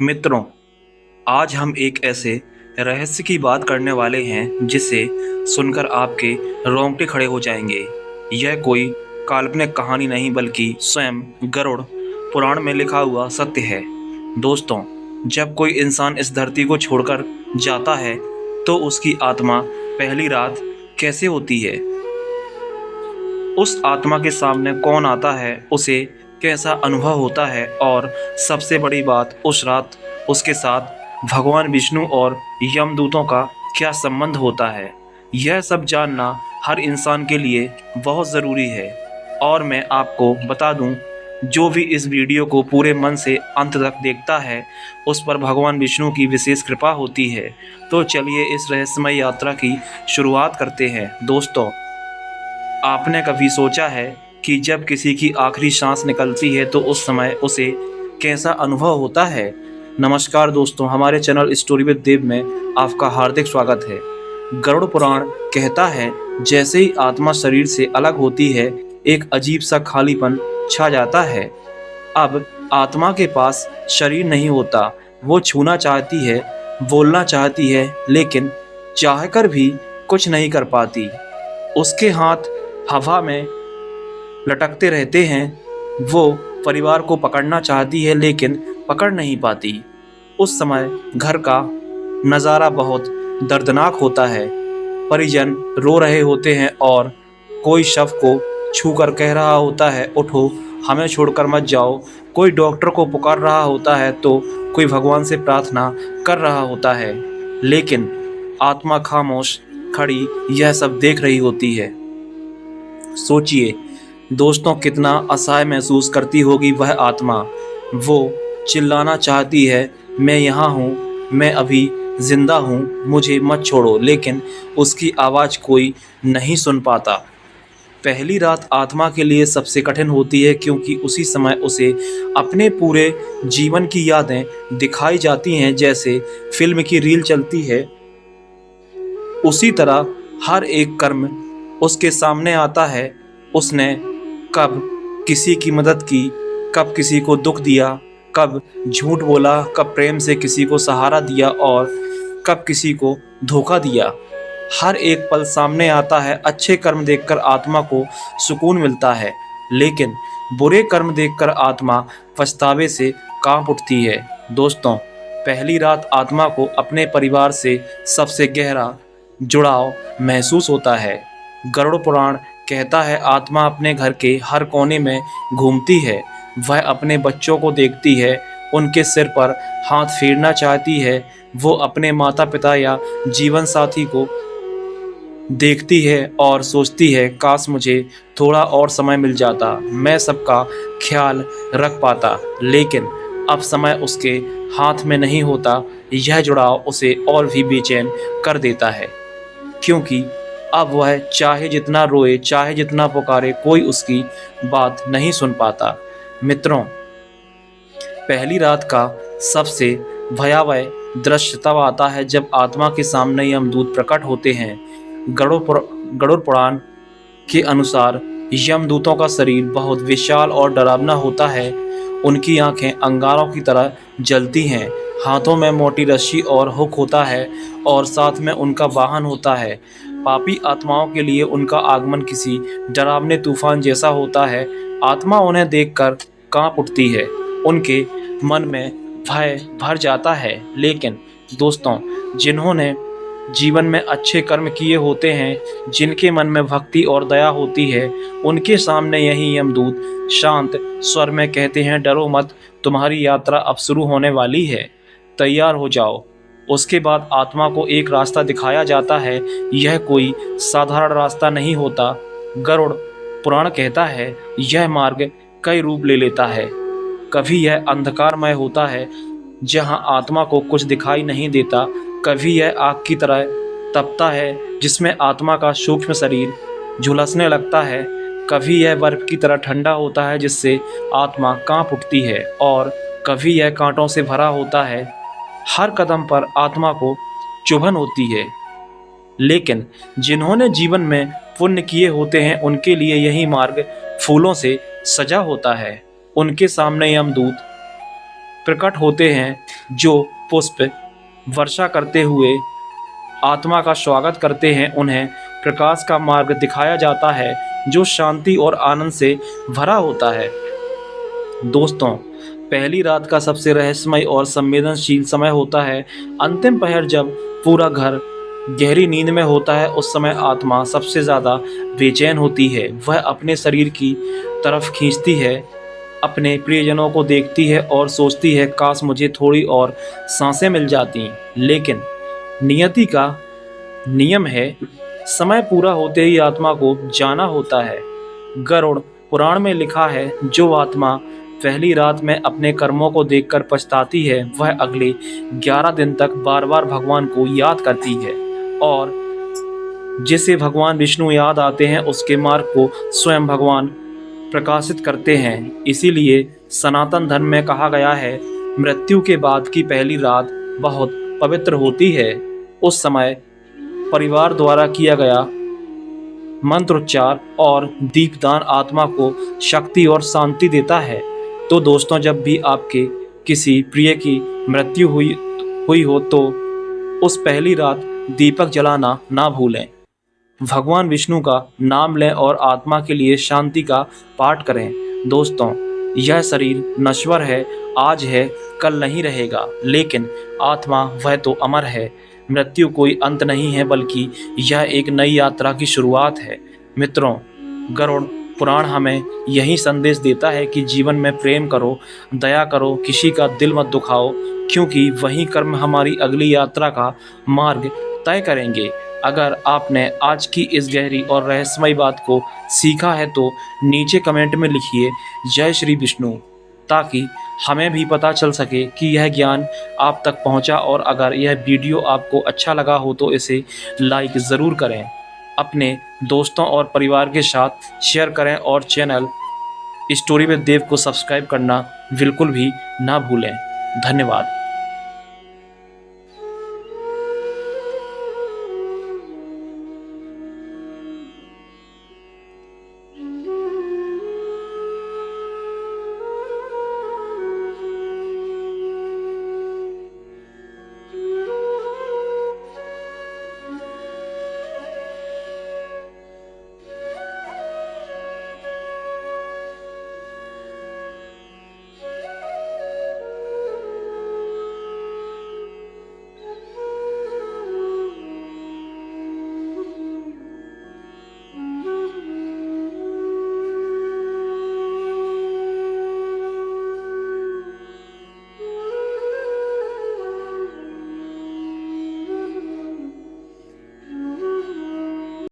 मित्रों, आज हम एक ऐसे रहस्य की बात करने वाले हैं जिसे सुनकर आपके रोंगटे खड़े हो जाएंगे। यह कोई काल्पनिक कहानी नहीं बल्कि स्वयं गरुड़ पुराण में लिखा हुआ सत्य है। दोस्तों, जब कोई इंसान इस धरती को छोड़कर जाता है तो उसकी आत्मा पहली रात कैसे होती है, उस आत्मा के सामने कौन आता है, उसे कैसा अनुभव होता है और सबसे बड़ी बात, उस रात उसके साथ भगवान विष्णु और यमदूतों का क्या संबंध होता है। यह सब जानना हर इंसान के लिए बहुत ज़रूरी है। और मैं आपको बता दूं, जो भी इस वीडियो को पूरे मन से अंत तक देखता है उस पर भगवान विष्णु की विशेष कृपा होती है। तो चलिए इस रहस्यमय यात्रा की शुरुआत करते हैं। दोस्तों, आपने कभी सोचा है कि जब किसी की आखिरी सांस निकलती है तो उस समय उसे कैसा अनुभव होता है? नमस्कार दोस्तों, हमारे चैनल स्टोरी विद देव में आपका हार्दिक स्वागत है। गरुड़ पुराण कहता है, जैसे ही आत्मा शरीर से अलग होती है एक अजीब सा खालीपन छा जाता है। अब आत्मा के पास शरीर नहीं होता। वो छूना चाहती है, बोलना चाहती है, लेकिन चाहकर भी कुछ नहीं कर पाती। उसके हाथ हवा में लटकते रहते हैं। वो परिवार को पकड़ना चाहती है लेकिन पकड़ नहीं पाती। उस समय घर का नज़ारा बहुत दर्दनाक होता है। परिजन रो रहे होते हैं और कोई शव को छूकर कह रहा होता है, उठो, हमें छोड़कर मत जाओ। कोई डॉक्टर को पुकार रहा होता है तो कोई भगवान से प्रार्थना कर रहा होता है, लेकिन आत्मा खामोश खड़ी यह सब देख रही होती है। सोचिए दोस्तों, कितना असहाय महसूस करती होगी वह आत्मा। वो चिल्लाना चाहती है, मैं यहाँ हूँ, मैं अभी जिंदा हूँ, मुझे मत छोड़ो, लेकिन उसकी आवाज़ कोई नहीं सुन पाता। पहली रात आत्मा के लिए सबसे कठिन होती है क्योंकि उसी समय उसे अपने पूरे जीवन की यादें दिखाई जाती हैं। जैसे फिल्म की रील चलती है, उसी तरह हर एक कर्म उसके सामने आता है। उसने कब किसी की मदद की, कब किसी को दुख दिया, कब झूठ बोला, कब प्रेम से किसी को सहारा दिया और कब किसी को धोखा दिया। हर एक पल सामने आता है। अच्छे कर्म देखकर आत्मा को सुकून मिलता है, लेकिन बुरे कर्म देखकर आत्मा पछतावे से कांप उठती है। दोस्तों, पहली रात आत्मा को अपने परिवार से सबसे गहरा जुड़ाव महसूस होता है। गरुड़ पुराण कहता है, आत्मा अपने घर के हर कोने में घूमती है। वह अपने बच्चों को देखती है, उनके सिर पर हाथ फेरना चाहती है। वो अपने माता पिता या जीवन साथी को देखती है और सोचती है, काश मुझे थोड़ा और समय मिल जाता, मैं सबका ख्याल रख पाता। लेकिन अब समय उसके हाथ में नहीं होता। यह जुड़ाव उसे और भी बेचैन कर देता है, क्योंकि अब वह चाहे जितना रोए, चाहे जितना पुकारे, कोई उसकी बात नहीं सुन पाता। मित्रों, पहली रात का सबसे भयावह दृश्य तब आता है जब आत्मा के सामने यमदूत प्रकट होते हैं। गरुड़ पुराण के अनुसार यमदूतों का शरीर बहुत विशाल और डरावना होता है। उनकी आंखें अंगारों की तरह जलती हैं, हाथों में मोटी रस्सी और हुक होता है और साथ में उनका वाहन होता है। पापी आत्माओं के लिए उनका आगमन किसी डरावने तूफान जैसा होता है। आत्मा उन्हें देखकर कांप उठती है, उनके मन में भय भर जाता है। लेकिन दोस्तों, जिन्होंने जीवन में अच्छे कर्म किए होते हैं, जिनके मन में भक्ति और दया होती है, उनके सामने यही यमदूत शांत स्वर में कहते हैं, डरो मत, तुम्हारी यात्रा अब शुरू होने वाली है, तैयार हो जाओ। उसके बाद आत्मा को एक रास्ता दिखाया जाता है। यह कोई साधारण रास्ता नहीं होता। गरुड़ पुराण कहता है, यह मार्ग कई रूप ले लेता है। कभी यह अंधकारमय होता है जहां आत्मा को कुछ दिखाई नहीं देता, कभी यह आग की तरह तपता है जिसमें आत्मा का सूक्ष्म शरीर झुलसने लगता है, कभी यह बर्फ की तरह ठंडा होता है जिससे आत्मा कांप उठती है, और कभी यह कांटों से भरा होता है। हर कदम पर आत्मा को चुभन होती है। लेकिन जिन्होंने जीवन में पुण्य किए होते हैं, उनके लिए यही मार्ग फूलों से सजा होता है। उनके सामने यमदूत प्रकट होते हैं, जो पुष्प वर्षा करते हुए आत्मा का स्वागत करते हैं। उन्हें प्रकाश का मार्ग दिखाया जाता है, जो शांति और आनंद से भरा होता है। दोस्तों, पहली रात का सबसे रहस्यमय और संवेदनशील समय होता है अंतिम पहर, जब पूरा घर गहरी नींद में होता है। उस समय आत्मा सबसे ज़्यादा बेचैन होती है। वह अपने शरीर की तरफ खींचती है, अपने प्रियजनों को देखती है और सोचती है, काश मुझे थोड़ी और सांसें मिल जाती। लेकिन नियति का नियम है, समय पूरा होते ही आत्मा को जाना होता है। गरुड़ पुराण में लिखा है, जो आत्मा पहली रात में अपने कर्मों को देखकर पछताती है, वह अगले 11 दिन तक बार बार भगवान को याद करती है, और जिसे भगवान विष्णु याद आते हैं, उसके मार्ग को स्वयं भगवान प्रकाशित करते हैं। इसीलिए सनातन धर्म में कहा गया है, मृत्यु के बाद की पहली रात बहुत पवित्र होती है। उस समय परिवार द्वारा किया गया मंत्रोच्चार और दीपदान आत्मा को शक्ति और शांति देता है। तो दोस्तों, जब भी आपके किसी प्रिय की मृत्यु हुई हो तो उस पहली रात दीपक जलाना ना भूलें। भगवान विष्णु का नाम लें और आत्मा के लिए शांति का पाठ करें। दोस्तों, यह शरीर नश्वर है, आज है कल नहीं रहेगा, लेकिन आत्मा वह तो अमर है। मृत्यु कोई अंत नहीं है, बल्कि यह एक नई यात्रा की शुरुआत है। मित्रों, गरुड़ पुराण हमें यही संदेश देता है कि जीवन में प्रेम करो, दया करो, किसी का दिल मत दुखाओ, क्योंकि वही कर्म हमारी अगली यात्रा का मार्ग तय करेंगे। अगर आपने आज की इस गहरी और रहस्यमय बात को सीखा है तो नीचे कमेंट में लिखिए जय श्री विष्णु, ताकि हमें भी पता चल सके कि यह ज्ञान आप तक पहुंचा। और अगर यह वीडियो आपको अच्छा लगा हो तो इसे लाइक ज़रूर करें, अपने दोस्तों और परिवार के साथ शेयर करें और चैनल स्टोरी विद देव को सब्सक्राइब करना बिल्कुल भी ना भूलें। धन्यवाद।